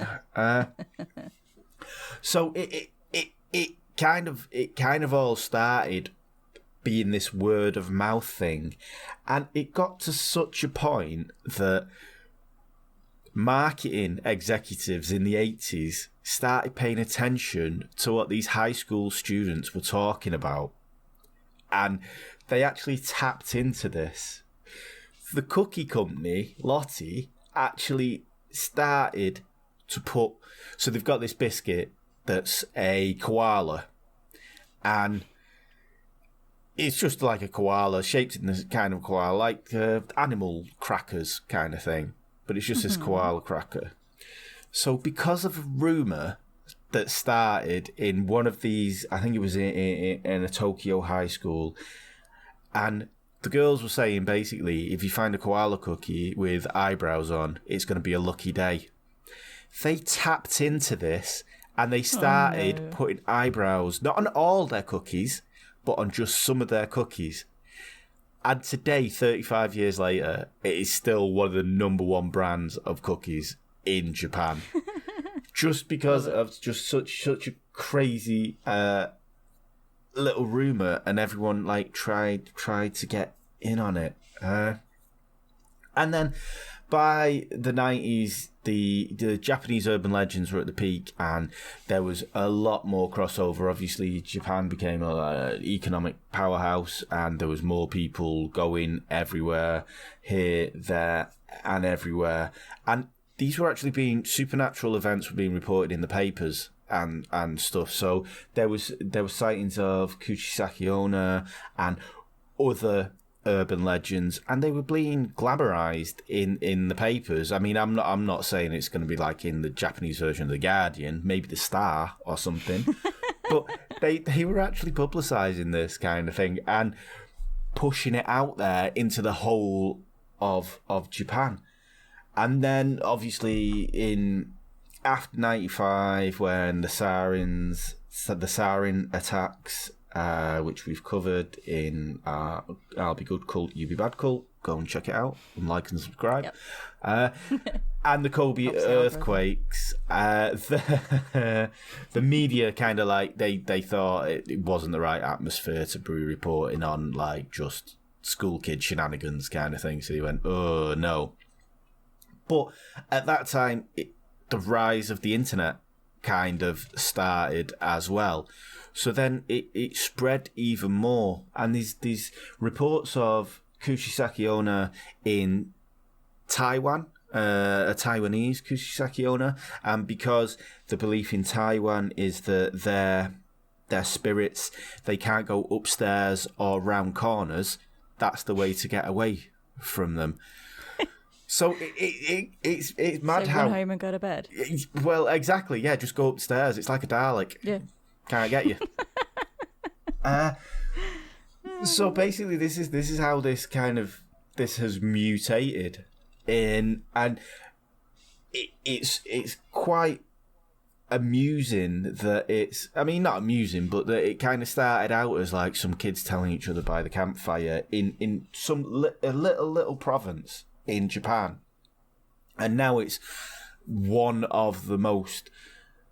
Speaker 2: So it kind of all started being this word of mouth thing, and it got to such a point that marketing executives in the 80s started paying attention to what these high school students were talking about, and they actually tapped into this. The cookie company, Lottie, actually started to put... So they've got this biscuit that's a koala, and it's just like a koala, shaped in this kind of koala, like animal crackers kind of thing, but it's just this koala cracker. So because of a rumour that started in one of these, I think it was in a Tokyo high school, and the girls were saying basically, if you find a koala cookie with eyebrows on, it's going to be a lucky day. They tapped into this and they started putting eyebrows, not on all their cookies, but on just some of their cookies. And today, 35 years later, it is still one of the number one brands of cookies in Japan. Just because of just such a crazy little rumour, and everyone like tried to get in on it. And then by the 90s, the Japanese urban legends were at the peak, and there was a lot more crossover. Obviously, Japan became an economic powerhouse, and there was more people going everywhere, here, there, and everywhere. And these were actually supernatural events were being reported in the papers and stuff. So there was sightings of Kuchisake-onna and other urban legends, and they were being glamorized in the papers. I mean, I'm not saying it's going to be like in the Japanese version of The Guardian, maybe The Star or something, but they were actually publicizing this kind of thing and pushing it out there into the whole of Japan. And then obviously after 95, when the sarin attacks, which we've covered in I'll Be Good Cult, You Be Bad Cult. Go and check it out and like and subscribe. And the Kobe earthquakes, the media kind of like they thought it wasn't the right atmosphere to be reporting on like just school kid shenanigans kind of thing. So they went, oh no. But at that time, the rise of the internet kind of started as well. So then it spread even more. And these reports of Kuchisake-onna in Taiwan, a Taiwanese Kuchisake-onna, and because the belief in Taiwan is that their spirits, they can't go upstairs or round corners, that's the way to get away from them. So it's mad
Speaker 3: so
Speaker 2: how...
Speaker 3: run home and go to bed.
Speaker 2: Well, exactly, yeah, just go upstairs. It's like a Dalek.
Speaker 3: Yeah.
Speaker 2: Can't get you. So basically, this is how this has mutated, and it's quite amusing that it's. I mean, not amusing, but that it kind of started out as like some kids telling each other by the campfire in a little province in Japan, and now it's one of the most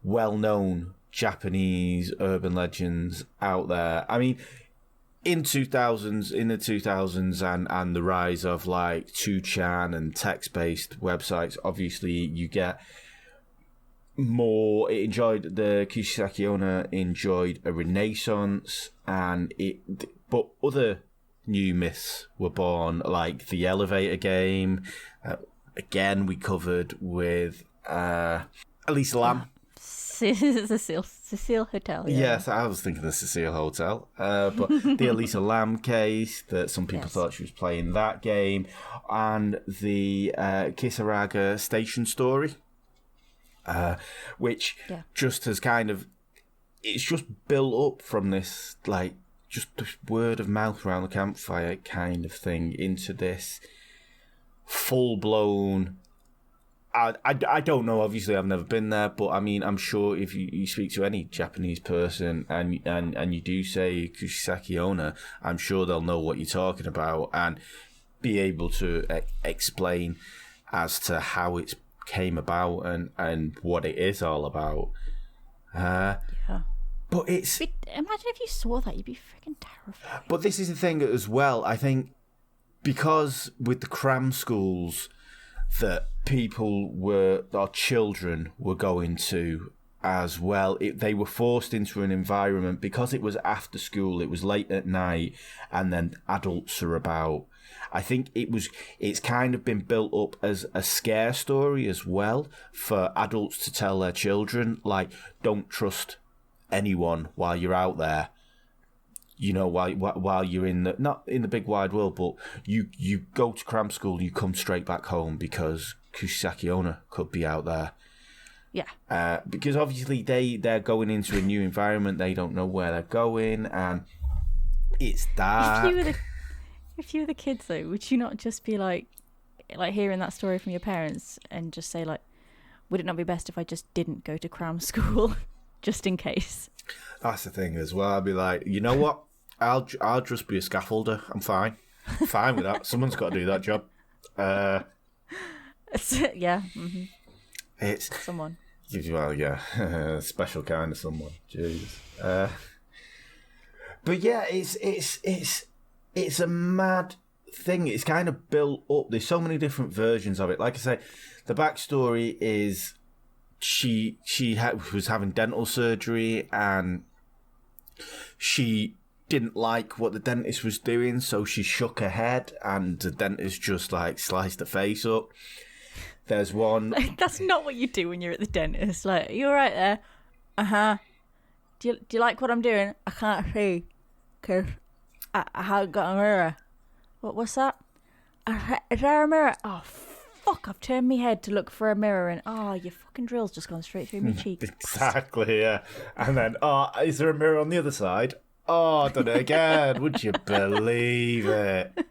Speaker 2: well-known Japanese urban legends out there. I mean, in the 2000s and the rise of like 2chan and text-based websites, obviously you get more. The Kuchisake-onna enjoyed a renaissance, but other new myths were born, like the elevator game. Again, we covered with Elisa Lam.
Speaker 3: Cecile Hotel. Yeah.
Speaker 2: Yes, I was thinking the Cecile Hotel. But the Elisa Lam case, that some people thought she was playing that game, and the Kisaraga Station story, which just has kind of, it's just built up from this, like, just word of mouth around the campfire kind of thing into this full-blown... I don't know, obviously I've never been there, but I mean, I'm sure if you speak to any Japanese person and you do say Kuchisake-onna, I'm sure they'll know what you're talking about and be able to explain as to how it came about and what it is all about.
Speaker 3: Yeah.
Speaker 2: But it's...
Speaker 3: Imagine if you saw that, you'd be freaking terrified.
Speaker 2: But this is the thing as well, I think, because with the cram schools that our children were going to as well, they were forced into an environment because it was after school, it was late at night, and then adults are about. I think it's kind of been built up as a scare story as well for adults to tell their children, like, don't trust anyone while you're out there. You know, while you're not in the big wide world, but you go to cram school, you come straight back home because Kuchisake-onna could be out there.
Speaker 3: Yeah.
Speaker 2: Because obviously they're going into a new environment, they don't know where they're going, and it's dark.
Speaker 3: If you were the kids though, would you not just be like hearing that story from your parents and just say like, would it not be best if I just didn't go to cram school, just in case?
Speaker 2: That's the thing as well. I'd be like, you know what? I'll just be a scaffolder. I'm fine. Fine with that. Someone's got to do that job.
Speaker 3: Yeah. Mm-hmm.
Speaker 2: It's
Speaker 3: someone.
Speaker 2: Well, yeah, special kind of someone. Jesus. But yeah, it's a mad thing. It's kind of built up. There's so many different versions of it. Like I say, the backstory is she was having dental surgery and she didn't like what the dentist was doing, so she shook her head and the dentist just like sliced her face up. There's one...
Speaker 3: That's not what you do when you're at the dentist. Like, you're right there. Uh-huh. Do you like what I'm doing? I can't see because I haven't got a mirror. What's that? Is there a mirror? Oh, fuck, I've turned my head to look for a mirror and your fucking drill's just gone straight through my cheek.
Speaker 2: Exactly, yeah. And then, is there a mirror on the other side? Oh, I've done it again. Would you believe it?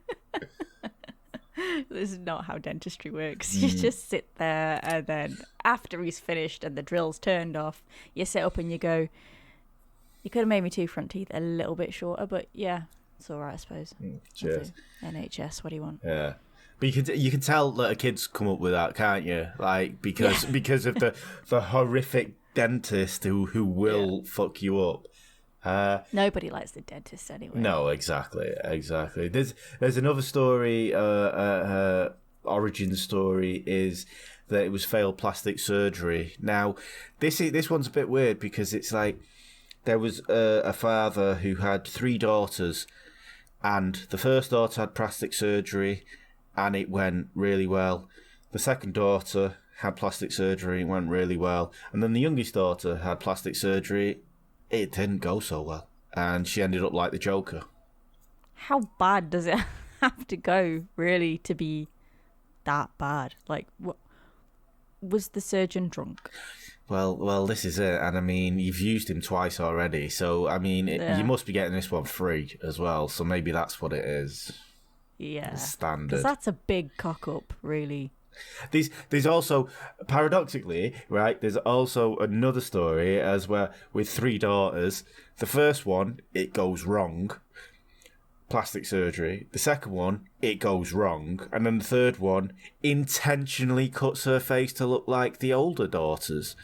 Speaker 3: This is not how dentistry works. You just sit there and then after he's finished and the drill's turned off, you sit up and you go, you could have made me two front teeth a little bit shorter, but yeah, it's all right, I suppose.
Speaker 2: Cheers.
Speaker 3: NHS, what do you want?
Speaker 2: Yeah. But you can tell that a kid's come up with that, can't you? Like, because of the horrific dentist who will fuck you up.
Speaker 3: Nobody likes the dentist anyway.
Speaker 2: No, exactly. There's another story. Her origin story is that it was failed plastic surgery. Now, this one's a bit weird because it's like there was a father who had 3 daughters, and the first daughter had plastic surgery, and it went really well. The second daughter had plastic surgery, it went really well, and then the youngest daughter had plastic surgery. It didn't go so well, and she ended up like the Joker. How
Speaker 3: bad does it have to go, really, to be that bad? Like, what was the surgeon drunk?
Speaker 2: Well, this is it, and I mean, you've used him twice already, so I mean, you must be getting this one free as well. So maybe that's what it is.
Speaker 3: Yeah,
Speaker 2: standard.
Speaker 3: Because that's a big cock up, really.
Speaker 2: There's also, paradoxically, right, there's also another story as where with 3 daughters. The first one, it goes wrong, plastic surgery. The second one, it goes wrong. And then the third one intentionally cuts her face to look like the older daughters.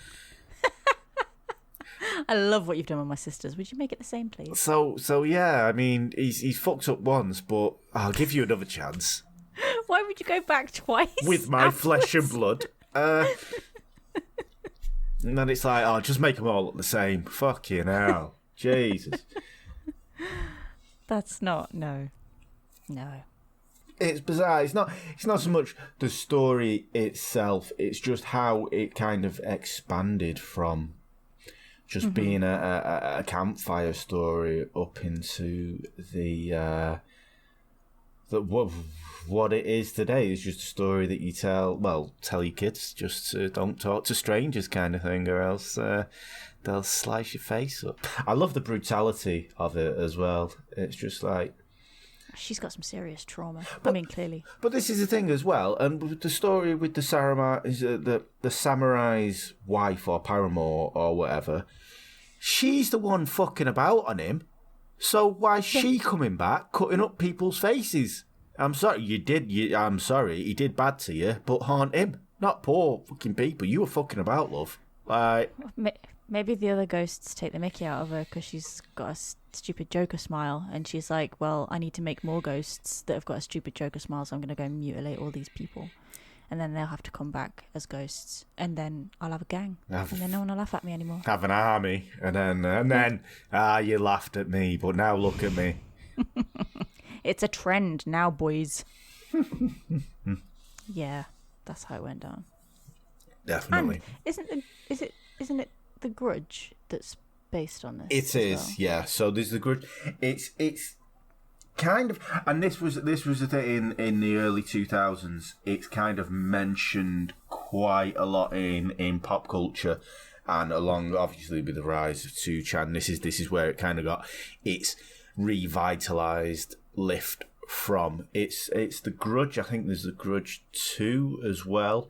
Speaker 3: I love what you've done with my sisters. Would you make it the same, please?
Speaker 2: So yeah, I mean, he's fucked up once, but I'll give you another chance.
Speaker 3: Why would you go back twice?
Speaker 2: With my flesh and blood. And then it's like, just make them all look the same. Fucking hell. Jesus.
Speaker 3: That's not, no.
Speaker 2: It's bizarre. It's not so much the story itself. It's just how it kind of expanded from just being a campfire story up into the what it is today is just a story that you tell your kids, just don't talk to strangers kind of thing, or else they'll slice your face up. I love the brutality of it as well. It's just like...
Speaker 3: She's got some serious trauma. Clearly.
Speaker 2: But this is the thing as well, and the story with the samurai is the samurai's wife or paramour or whatever. She's the one fucking about on him, so why's she coming back cutting up people's faces? I'm sorry, I'm sorry, he did bad to you, but haunt him, not poor fucking people. You were fucking about, love. Like...
Speaker 3: Maybe the other ghosts take the mickey out of her because she's got a stupid Joker smile, and she's like, well, I need to make more ghosts that have got a stupid Joker smile, so I'm going to go and mutilate all these people. And then they'll have to come back as ghosts, and then I'll have a gang, and then no one will laugh at me anymore.
Speaker 2: Have an army, and then you laughed at me, but now look at me.
Speaker 3: It's a trend now, boys. Yeah, that's how it went down.
Speaker 2: Definitely.
Speaker 3: And isn't it The Grudge that's based on this?
Speaker 2: It is,
Speaker 3: well?
Speaker 2: Yeah. So there's The Grudge. It's kind of, and this was the thing in the early 2000s. It's kind of mentioned quite a lot in pop culture, and along obviously with the rise of 2chan. This is where it kind of got its revitalized lift from. It's The Grudge. I think there's The Grudge 2 as well.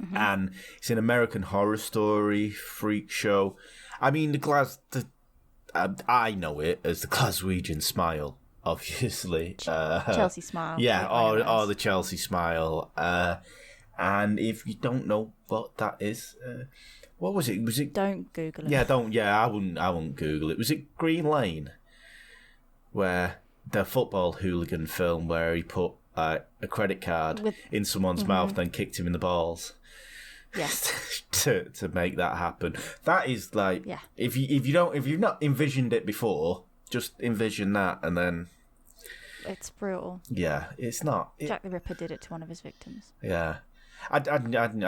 Speaker 2: Mm-hmm. And it's an American Horror Story freak show. I mean, I know it as the Glaswegian Smile, obviously.
Speaker 3: Chelsea Smile.
Speaker 2: Yeah, or the Chelsea Smile. And if you don't know what that is, what was it? Was it?
Speaker 3: Don't Google it.
Speaker 2: Yeah, don't. Yeah, I wouldn't Google it. Was it Green Lane, where the football hooligan film where he put a credit card in someone's mouth, then kicked him in the balls?
Speaker 3: Yes.
Speaker 2: to make that happen. That is like, if you've not envisioned it before, just envision that, and then
Speaker 3: it's brutal.
Speaker 2: Yeah, it's not.
Speaker 3: Jack the Ripper did it to one of his victims.
Speaker 2: Yeah, I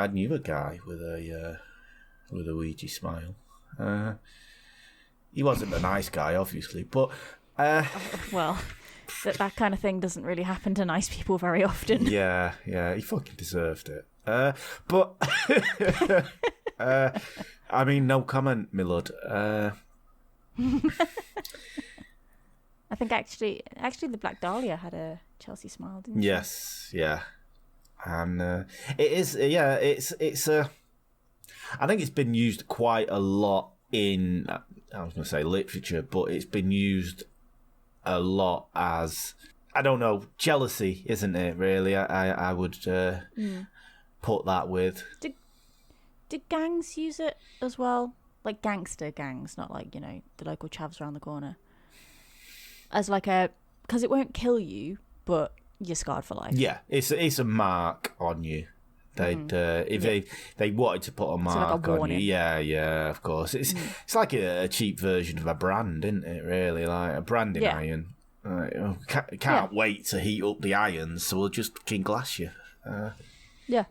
Speaker 2: knew a guy with a Ouija smile. He wasn't a nice guy, obviously, but
Speaker 3: well, that kind of thing doesn't really happen to nice people very often.
Speaker 2: Yeah, he fucking deserved it. But I mean, no comment, my lord.
Speaker 3: I think actually, the Black Dahlia had a Chelsea smile, didn't she?
Speaker 2: Yes, yeah, and it is. Yeah, it's a. I think it's been used quite a lot in. I was going to say literature, but it's been used a lot as, I don't know, jealousy, isn't it? Really, I would. Put that with.
Speaker 3: Did gangs use it as well? Like gangster gangs, not like, the local chavs around the corner. As like because it won't kill you, but you're scarred for life.
Speaker 2: Yeah, it's a mark on you. They'd if they wanted to put a mark on you. Yeah, of course. It's like a cheap version of a brand, isn't it? Really, like a branding iron. Can't wait to heat up the irons, so we'll just fucking glass you.
Speaker 3: Yeah.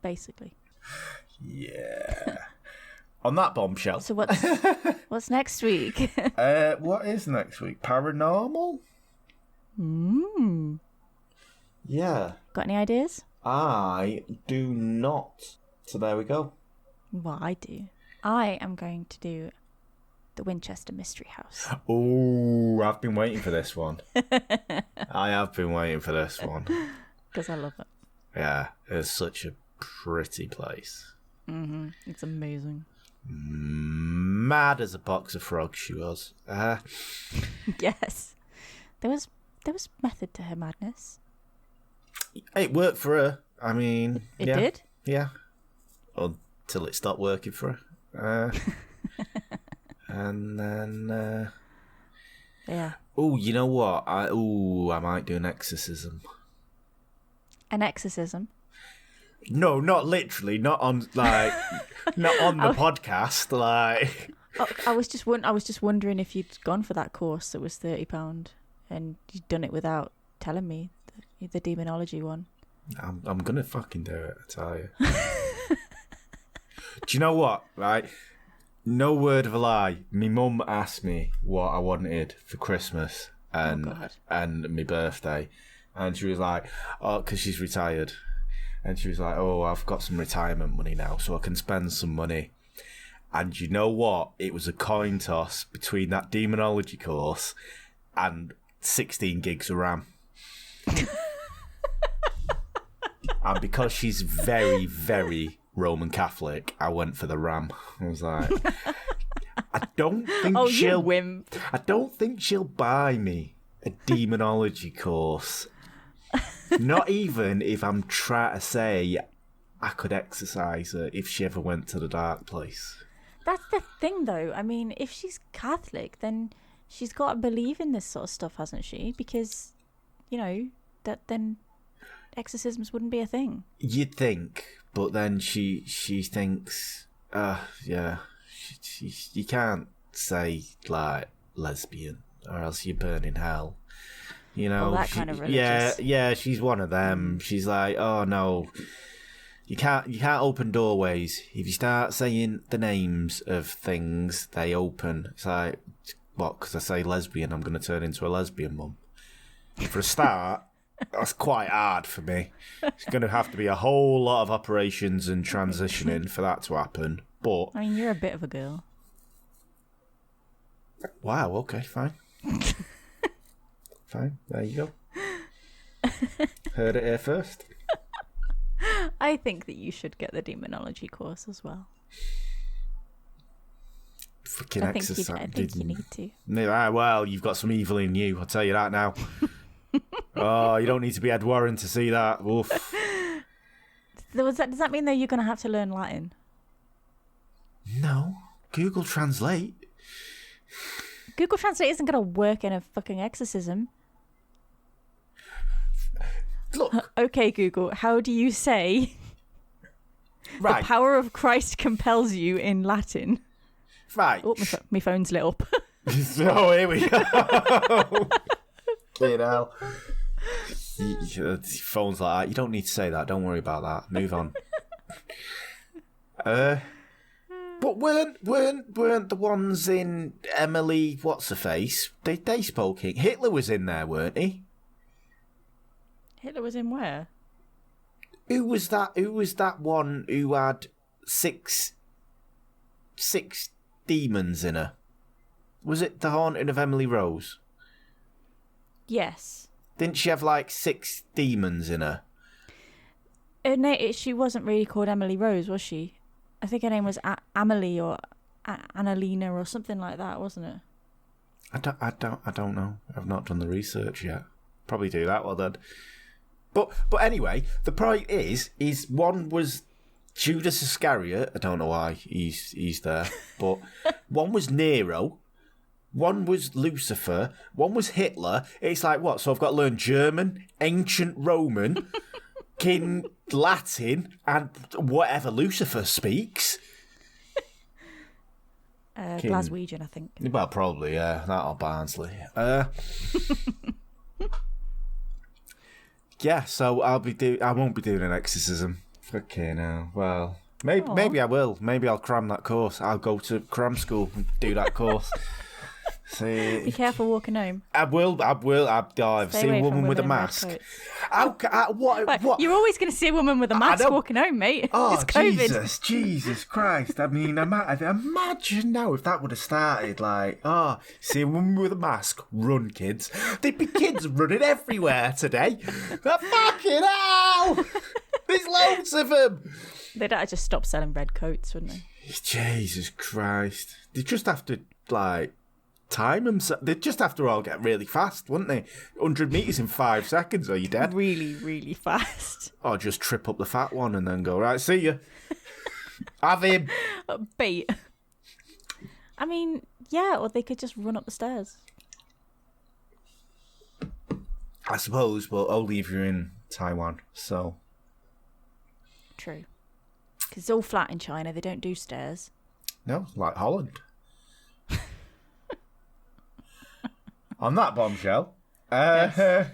Speaker 3: Basically.
Speaker 2: Yeah. On that bombshell.
Speaker 3: So what's next week?
Speaker 2: What is next week? Paranormal? Yeah.
Speaker 3: Got any ideas?
Speaker 2: I do not. So there we go.
Speaker 3: Well, I do. I am going to do the Winchester Mystery House.
Speaker 2: Oh, I've been waiting for this one. I have been waiting for this one.
Speaker 3: Because I love it.
Speaker 2: Yeah, it's such a pretty place.
Speaker 3: Mm-hmm. It's amazing.
Speaker 2: Mad as a box of frogs she was.
Speaker 3: Yes. There was method to her madness.
Speaker 2: It worked for her. I mean...
Speaker 3: It did?
Speaker 2: Yeah. Until it stopped working for her. And then...
Speaker 3: yeah.
Speaker 2: Oh, you know what? I might do an exorcism.
Speaker 3: An exorcism?
Speaker 2: No, not literally. Not on not on the podcast. Like,
Speaker 3: I was just wondering if you'd gone for that course that was £30, and you'd done it without telling me the demonology one.
Speaker 2: I'm gonna fucking do it. I tell you. Do you know what? Right. No word of a lie. My mum asked me what I wanted for Christmas, and my birthday. And she was like, oh, because she's retired. And she was like, oh, I've got some retirement money now, so I can spend some money. And you know what? It was a coin toss between that demonology course and 16 gigs of RAM. And because she's very, very Roman Catholic, I went for the RAM. I was like, I don't think
Speaker 3: you wimp.
Speaker 2: I don't think she'll buy me a demonology course. Not even if I'm trying to say I could exercise her if she ever went to the dark place.
Speaker 3: That's the thing, though. I mean, if she's Catholic, then she's got to believe in this sort of stuff, hasn't she? Because, that then exorcisms wouldn't be a thing.
Speaker 2: You'd think, but then she thinks, yeah, you can't say, like, lesbian, or else you burn in hell.
Speaker 3: That kind of religious.
Speaker 2: Yeah, she's one of them. She's like, oh no, you can't open doorways. If you start saying the names of things, they open. It's like, what? Because I say lesbian, I'm going to turn into a lesbian mum. For a start, that's quite hard for me. It's going to have to be a whole lot of operations and transitioning for that to happen. But
Speaker 3: I mean, you're a bit of a girl.
Speaker 2: Wow. Okay. Fine. Fine, there you go. Heard it here first.
Speaker 3: I think that you should get the demonology course as well.
Speaker 2: Freaking
Speaker 3: I
Speaker 2: exercise.
Speaker 3: think you need to.
Speaker 2: Well, you've got some evil in you, I'll tell you that now. Oh, you don't need to be Ed Warren to see that. Oof.
Speaker 3: Does that mean that you're going to have to learn Latin?
Speaker 2: No. Google Translate.
Speaker 3: Google Translate isn't going to work in a fucking exorcism.
Speaker 2: Look.
Speaker 3: Okay, Google, how do you say
Speaker 2: right.
Speaker 3: the power of Christ compels you in Latin?
Speaker 2: Right.
Speaker 3: Oh, my phone's lit up.
Speaker 2: Oh, here we go. Phone's like that. You don't need to say that. Don't worry about that. Move on. But weren't the ones in Emily What's-her-face? They spoke English. Hitler was in there, weren't he?
Speaker 3: Hitler was in where?
Speaker 2: Who was that one who had six demons in her? Was it The Haunting of Emily Rose?
Speaker 3: Yes.
Speaker 2: Didn't she have like 6 demons in her?
Speaker 3: No, she wasn't really called Emily Rose, was she? I think her name was Amelie or Annalena or something like that, wasn't it?
Speaker 2: I don't know. I've not done the research yet. Probably do that well then. But anyway, the point is one was Judas Iscariot. I don't know why he's there, but one was Nero, one was Lucifer, one was Hitler. It's like what? So I've got to learn German, ancient Roman, Latin, and whatever Lucifer speaks.
Speaker 3: Glaswegian, I think.
Speaker 2: Well, probably, yeah. That or Barnsley. Yeah, so I won't be doing an exorcism. Fucking hell. Well, maybe I will. Maybe I'll cram that course. I'll go to cram school and do that course. See,
Speaker 3: be careful walking home.
Speaker 2: I will. I've seen a woman with a mask. What?
Speaker 3: You're always going to see a woman with a mask walking home, mate.
Speaker 2: Oh,
Speaker 3: it's COVID.
Speaker 2: Jesus Christ. I mean, imagine now if that would have started like, see a woman with a mask, run, kids. There'd be kids running everywhere today. Fucking hell! There's loads of them.
Speaker 3: They'd have to just stop selling red coats, wouldn't they?
Speaker 2: Jesus Christ. They'd just have to, time themselves. They'd just have to all get really fast, wouldn't they? 100 metres in 5 seconds, or you're dead.
Speaker 3: Really, really fast.
Speaker 2: Or just trip up the fat one and then go, right, see ya. Have him.
Speaker 3: Bait. I mean, yeah, or they could just run up the stairs.
Speaker 2: I suppose, but only if you're in Taiwan, so.
Speaker 3: True. Because it's all flat in China, they don't do stairs.
Speaker 2: No, like Holland. On that bombshell, yes.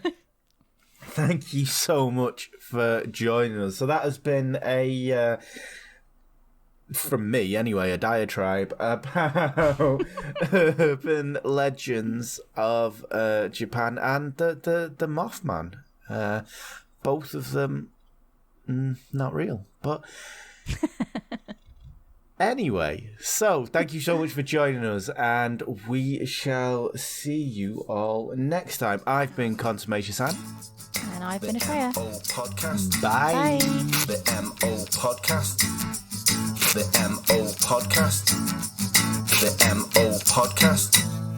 Speaker 2: Thank you so much for joining us. So that has been a from me anyway, a diatribe about urban legends of Japan and the Mothman. Both of them not real, but anyway, so thank you so much for joining us, and we shall see you all next time. I've been Consummation.
Speaker 3: And I've been Atreya.
Speaker 4: MO Podcast.
Speaker 2: Bye.
Speaker 4: The MO Podcast. The MO Podcast. The MO Podcast.